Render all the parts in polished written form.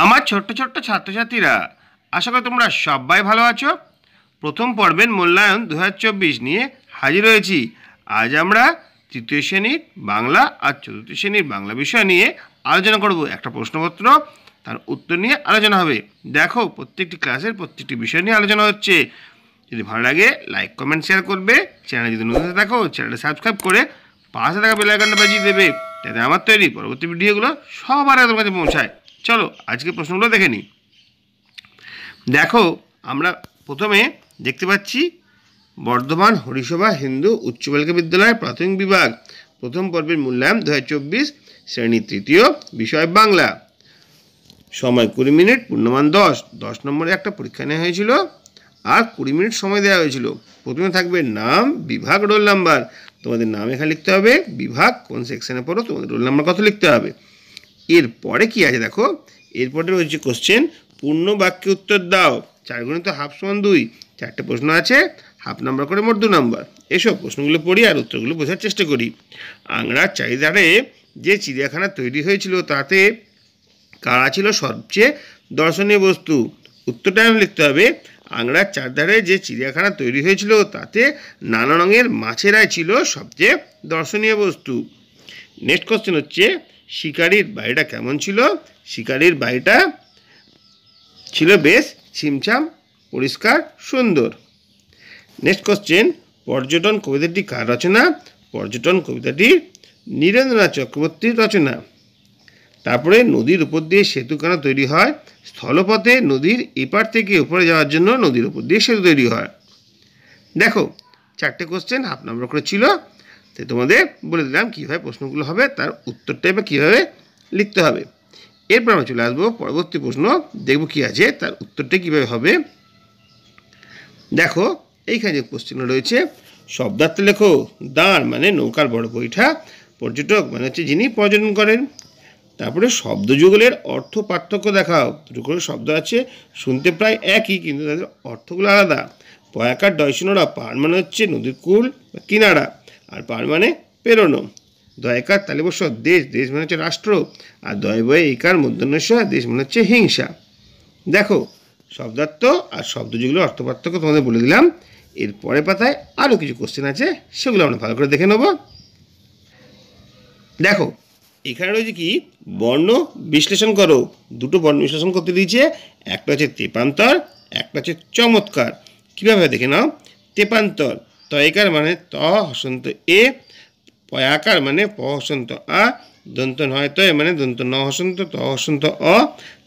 আমার ছোট্ট ছোট্ট ছাত্রছাত্রীরা, আশা করি তোমরা সবাই ভালো আছো। প্রথম পর্বের মূল্যায়ন 2024 নিয়ে হাজির হয়েছি। আজ আমরা তৃতীয় শ্রেণীর বাংলা আর চতুর্থ শ্রেণীর বাংলা বিষয় নিয়ে আলোচনা করব। একটা প্রশ্নপত্র, তার উত্তর নিয়ে আলোচনা হবে। দেখো, প্রত্যেকটি ক্লাসের প্রত্যেকটি বিষয় নিয়ে আলোচনা হচ্ছে। যদি ভালো লাগে লাইক কমেন্ট শেয়ার করবে। চ্যানেল যদি নতুন থাকো চ্যানেলটা সাবস্ক্রাইব করে পাশে থাকা বেল আইকনটা বাজিয়ে দেবে, যাতে আমার তৈরি পরবর্তী ভিডিওগুলো সবার আগে তোমার কাছে পৌঁছায়। চলো আজকে প্রশ্নগুলো দেখে নিই। দেখো, আমরা প্রথমে দেখতে পাচ্ছি বর্ধমান হরিসভা হিন্দু উচ্চ বালিকা বিদ্যালয়ের প্রাথমিক বিভাগ প্রথম পর্বের মূল্যায়ন 2024, শ্রেণী তৃতীয়, বিষয় বাংলা। সময় 20 মিনিট, পূর্ণমান 10 নম্বরে একটা পরীক্ষা নেওয়া হয়েছিল আর 20 মিনিট সময় দেওয়া হয়েছিল। প্রথমে থাকবে নাম, বিভাগ, রোল নাম্বার। তোমাদের নাম এখানে লিখতে হবে, বিভাগ কোন সেকশনে পড়ো, তোমাদের রোল নাম্বার কত লিখতে হবে। এরপরে কি আছে দেখো, এরপরে রয়েছে কোশ্চেন, পূর্ণ বাক্যে উত্তর দাও। 4 গুণিত হাফ সমান 2, 4টে প্রশ্ন আছে, হাফ নাম্বার করে মোট 2 নাম্বার। এসব প্রশ্নগুলো পড়ি আর উত্তরগুলো বোঝার চেষ্টা করি। আংড়ার চারিধারে যে চিড়িয়াখানা তৈরি হয়েছিল তাতে কারা ছিল সবচেয়ে দর্শনীয় বস্তু। উত্তরটা আমি লিখতে হবে, আংড়ার চারধারে যে চিড়িয়াখানা তৈরি হয়েছিল তাতে নানা রঙের মাছেরাই ছিল সবচেয়ে দর্শনীয় বস্তু। নেক্সট কোশ্চেন হচ্ছে, শিকারির বাড়িটা কেমন ছিল। শিকারির বাড়িটা ছিল বেশ ছিমছাম, পরিষ্কার, সুন্দর। নেক্সট কোশ্চেন, পর্যটন কবিতাটি কার রচনা। পর্যটন কবিতাটি নীরেন্দ্রনাথ চক্রবর্তীর রচনা। তারপরে নদীর উপর দিয়ে সেতু কেন তৈরি হয়। স্থলপথে নদীর এপার থেকে ওপরে যাওয়ার জন্য নদীর উপর দিয়ে সেতু তৈরি হয়। দেখো, 4টে কোশ্চেন হাফ নাম্বার করে ছিল, তো তোমাদের বলে দিলাম কীভাবে প্রশ্নগুলো হবে, তার উত্তরটাই বা কীভাবে লিখতে হবে। এরপর আমরা চলে আসবো পরবর্তী প্রশ্ন, দেখব কী আছে, তার উত্তরটা কীভাবে হবে। দেখো, এইখানে যে কোশ্চেন রয়েছে, শব্দার্থ লেখো। দাঁড় মানে নৌকার বড় বৈঠা, পর্যটক মানে হচ্ছে যিনি পর্যটন করেন। তারপরে শব্দযুগলের অর্থ পার্থক্য দেখাও। দুটো করে শব্দ আছে, শুনতে প্রায় একই কিন্তু তাদের অর্থগুলো আলাদা। পয়াকার ডয়সিনোরা, পার মানে হচ্ছে নদীর কূল বা কিনারা, আর পার মানে পেরোনো। দয়কার তালিবস্ব, দেশ, দেশ মানে হচ্ছে রাষ্ট্র, আর দয় বয়ে একার মধ্যন্বস্ব, দেশ মানে হচ্ছে হিংসা। দেখো, শব্দার্থ আর শব্দযুগলের অর্থ পার্থক্য তোমাদের বলে দিলাম। এর পরের পাতায় আরও কিছু কোশ্চেন আছে, সেগুলো আমরা ভালো করে দেখে নেব। দেখো, এখানে রয়েছে কি, বর্ণ বিশ্লেষণ করো। দুটো বর্ণ বিশ্লেষণ করতে দিয়েছে, একটা হচ্ছে তেপান্তর, একটা হচ্ছে চমৎকার। কীভাবে দেখে নাও। তেপান্তর, তয়কার মানে ত হসন্ত এ, পয়াকার মানে প হসন্ত আ, দন্ত নয় তয় মানে দন্ত ন হসন্ত ত হসন্ত অ,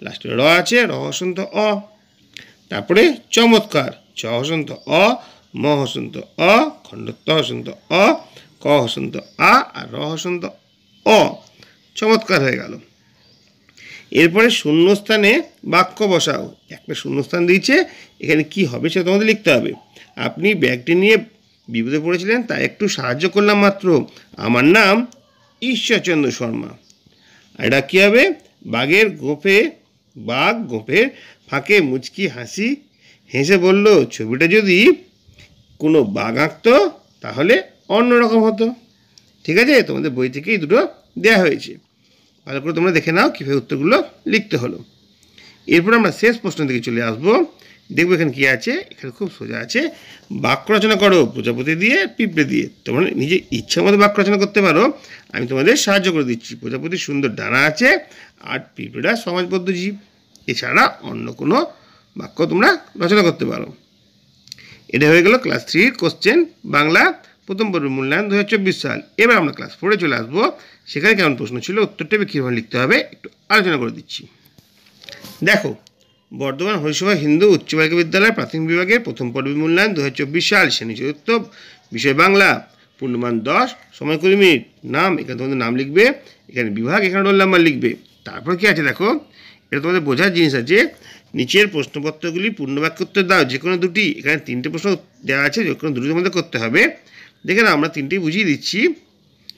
লাস্টে র আছে র হসন্ত অ। তারপরে চমৎকার, চ হসন্ত অ, ম হসন্ত অ, খণ্ড ত হসন্ত অ, ক হসন্ত আ, আর র হসন্ত অ। চমৎকার হয়ে গেল। এরপরে শূন্যস্থানে বাক্য বসাও। একটা শূন্যস্থান দিয়েছে, এখানে কি হবে সেটা তোমাদের লিখতে হবে। আপনি ব্যাগটি নিয়ে বিপদে পড়েছিলেন, তাই একটু সাহায্য করলাম মাত্র। আমার নাম ঈশ্বরচন্দ্র শর্মা। আর এটা কী হবে, বাঘ গোঁফের ফাঁকে মুচকি হাসি হেসে বলল, ছবিটা যদি কোনো বাঘ আঁকতো তাহলে অন্যরকম হতো। ঠিক আছে, তোমাদের বই থেকেই দুটো দেওয়া হয়েছে, ভালো করে তোমরা দেখে নাও কীভাবে উত্তরগুলো লিখতে হলো। এরপর আমরা শেষ প্রশ্ন দিকে চলে আসবো। দেখবো এখানে কী আছে। এখানে খুব সোজা আছে, বাক্য রচনা করো প্রজাপতি দিয়ে, পিঁপড়ে দিয়ে। তোমরা নিজের ইচ্ছা মতো বাক্য রচনা করতে পারো, আমি তোমাদের সাহায্য করে দিচ্ছি। প্রজাপতির সুন্দর ডানা আছে, আর পিঁপড়েরা সমাজবদ্ধ জীব। এছাড়া অন্য কোনো বাক্য তোমরা রচনা করতে পারো। এটা হয়ে গেল ক্লাস 3 কোশ্চেন বাংলা প্রথম পর্বের মূল্যায়ন 2024 সাল। এবার আমরা ক্লাস 4-এ চলে আসবো। সেখানে কেমন প্রশ্ন ছিল, উত্তরটা কীভাবে লিখতে হবে একটু আলোচনা করে দিচ্ছি। দেখো, বর্ধমান হরিসভা হিন্দু উচ্চ বালিকা বিদ্যালয়ের প্রাথমিক বিভাগের প্রথম পর্বের মূল্যায়ন 2024 সাল, শ্রেণী চতুর্থ, বিষয় বাংলা, পূর্ণমান 10, সময় 20 মিনিট। নাম, এখানে তোমাদের নাম লিখবে, এখানে বিভাগ, এখানে রোল নাম্বার লিখবে। তারপর কি আছে দেখো, এটা তোমাদের বোঝার জিনিস আছে। নিচের প্রশ্নপত্রগুলি পূর্ণবাক্য উত্তর দাও, যে কোনো দুটি। এখানে 3টে প্রশ্ন দেওয়া আছে, যে কোনো দুটির মধ্যে করতে হবে। দেখে না, আমরা 3টেই বুঝিয়ে দিচ্ছি।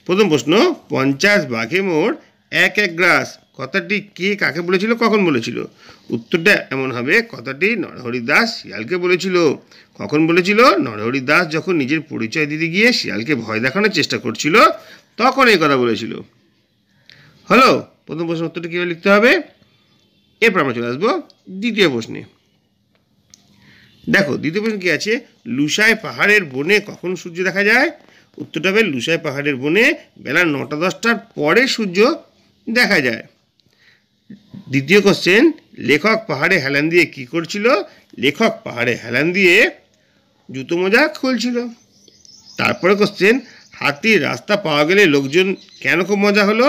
প্রথম প্রশ্ন, 50 বাঘে মোট এক এক গ্রাস, কথাটি কে কাকে বলেছিল, কখন বলেছিল। উত্তরটা এমন হবে, কথাটি নরহরি দাস শিয়ালকে বলেছিল। কখন বলেছিল, নরহরি দাস যখন নিজের পরিচয় দিতে গিয়ে শিয়ালকে ভয় দেখানোর চেষ্টা করছিল তখন এই কথা বলেছিল। হলো প্রথম প্রশ্ন উত্তরটা কীভাবে লিখতে হবে। এরপর আমরা চলে আসবো দ্বিতীয় প্রশ্নে। দেখো দ্বিতীয় প্রশ্ন কি আছে, লুসাই পাহাড়ের বনে কখন সূর্য দেখা যায়? উত্তরটা হবে লুসাই পাহাড়ের বনে বেলা 9টা-10টার পরে সূর্য দেখা যায়। দ্বিতীয় কোশ্চেন, লেখক পাহাড়ে হেলান দিয়ে কি করছিল? লেখক পাহাড়ে হেলান দিয়ে জুতো মোজা খুলছিল। তারপরে কোশ্চেন, হাতির রাস্তা পাওয়া গেলে লোকজন কেন খুব মজা হলো?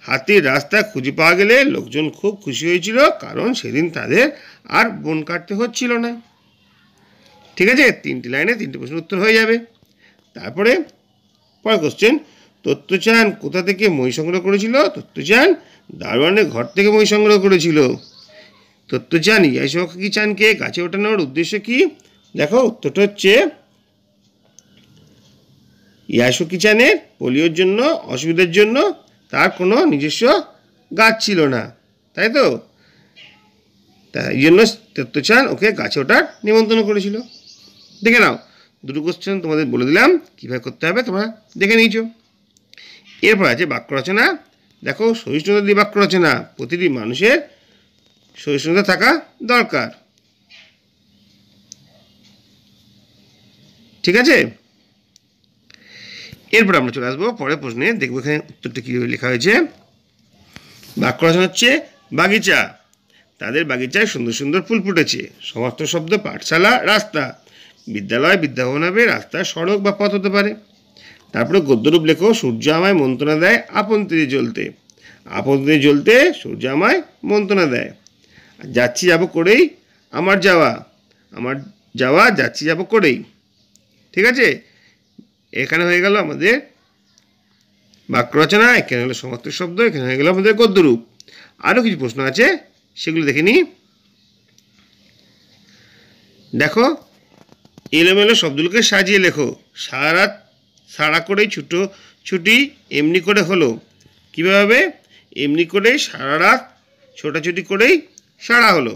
হাতির রাস্তা খুঁজে পাওয়া গেলে লোকজন খুব খুশি হয়েছিল, কারণ সেদিন তাদের আর বন কাটতে হচ্ছিল না। ঠিক আছে, 3টি লাইনে 3টি প্রশ্নের উত্তর হয়ে যাবে। তারপরে পরের কোশ্চেন, তত্ত্বচান কোথা থেকে মই সংগ্রহ করেছিল? তত্ত্বচান দারোয়ানের ঘর থেকে মই সংগ্রহ করেছিল। তত্ত্বচান ইয়াসুকি চানকে গাছে ওঠানোর উদ্দেশ্য কি? দেখো উত্তরটা হচ্ছে ইয়াসুকি চানের পোলিওর জন্য অসুবিধার জন্য তার কোনো নিজস্ব গাছ ছিল না, তাই তো, এই জন্য তত্ত্বচান ওকে গাছে ওঠার নিমন্ত্রণ করেছিল। দেখে নাও, দুটো কোশ্চেন তোমাদের বলে দিলাম, কীভাবে করতে হবে তোমরা দেখে নিয়েছো। এরপর আছে বাক্য রচনা। দেখো সহিষ্ণুতা দিয়ে বাক্য রচনা, প্রতিটি মানুষের সহিষ্ণুতা থাকা দরকার। ঠিক আছে, এরপর আমরা চলে আসবো পরের প্রশ্নে, দেখবো এখানে উত্তরটা কীভাবে লেখা হয়েছে। বাক্য রচনা হচ্ছে বাগিচা, তাদের বাগিচায় সুন্দর সুন্দর ফুল ফুটেছে। সমস্ত শব্দ পাঠশালা, রাস্তা, বিদ্যালয়, বিদ্যাভবন হবে, রাস্তা, সড়ক বা পথ হতে পারে। তারপরে গদ্যরূপ লেখো, সূর্য আমায় মন্ত্রণা দেয় আপন তীরে জ্বলতে। আপন তীরে জ্বলতে সূর্য আমায় মন্ত্রণা দেয়। যাচ্ছি যাব করেই আমার যাওয়া, আমার যাওয়া যাচ্ছি যাব করেই। ঠিক আছে, এখানে হয়ে গেল আমাদের বাক্য রচনা, এখানে হলো সমার্থক শব্দ, এখানে হয়ে গেল আমাদের গদ্যরূপ। আরও কিছু প্রশ্ন আছে, সেগুলো দেখে নিই। দেখো, এলোমেলো শব্দগুলোকে সাজিয়ে লেখো। সারা রাত সারা করেই ছুটি এমনি করে হলো। কীভাবে? এমনি করেই সারা রাত ছোটাছুটি করেই সারা হলো।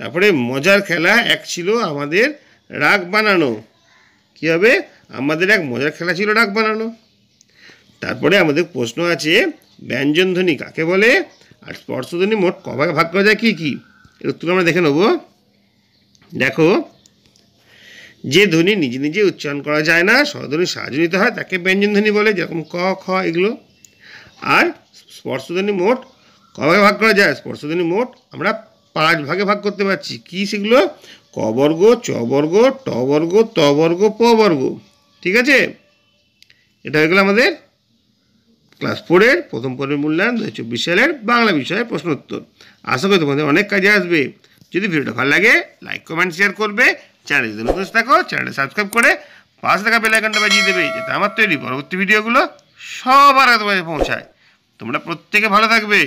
তারপরে মজার খেলা এক ছিল আমাদের রাগ বানানো। কী হবে? আমাদের এক মজার খেলা ছিল রাগ বানানো। তারপরে আমাদের প্রশ্ন আছে, ব্যঞ্জনধ্বনি কাকে বলে? আর স্পর্শধ্বনি মোট কভাগে ভাগ করা যায় কী কী? এর উত্তর আমরা দেখে নেব। দেখো, যে ধ্বনি নিজে নিজে উচ্চারণ করা যায় না, স্বরধ্বনির সাহায্য নিতে হয়, তাকে ব্যঞ্জনধ্বনি বলে, যেরকম ক, খ এগুলো। আর স্পর্শধ্বনি মোট কভাগে ভাগ করা যায়? স্পর্শধ্বনি মোট আমরা 5 ভাগে ভাগ করতে পারছি। কি সেগুলো? ক বর্গ, চ বর্গ, ট বর্গ, ত বর্গ, প বর্গ। ঠিক আছে, এটা হয়ে গেল আমাদের ক্লাস 4-এর প্রথম পর্বের মূল্যায়ন 2024 সালের বাংলা বিষয়ের প্রশ্ন উত্তর। আশা করি তোমাদের অনেক কাজে আসবে। যদি ভিডিওটা ভালো লাগে লাইক, কমেন্ট, শেয়ার করবে। চ্যানেল যদি নতুন থাকো চ্যানেলটা সাবস্ক্রাইব করে পাশে থাকা বেল আইকনটা বাজিয়ে দেবে, যাতে আমার তৈরি পরবর্তী ভিডিওগুলো সবার আগে তোমাদের পৌঁছায়। তোমরা প্রত্যেকে ভালো থাকবে।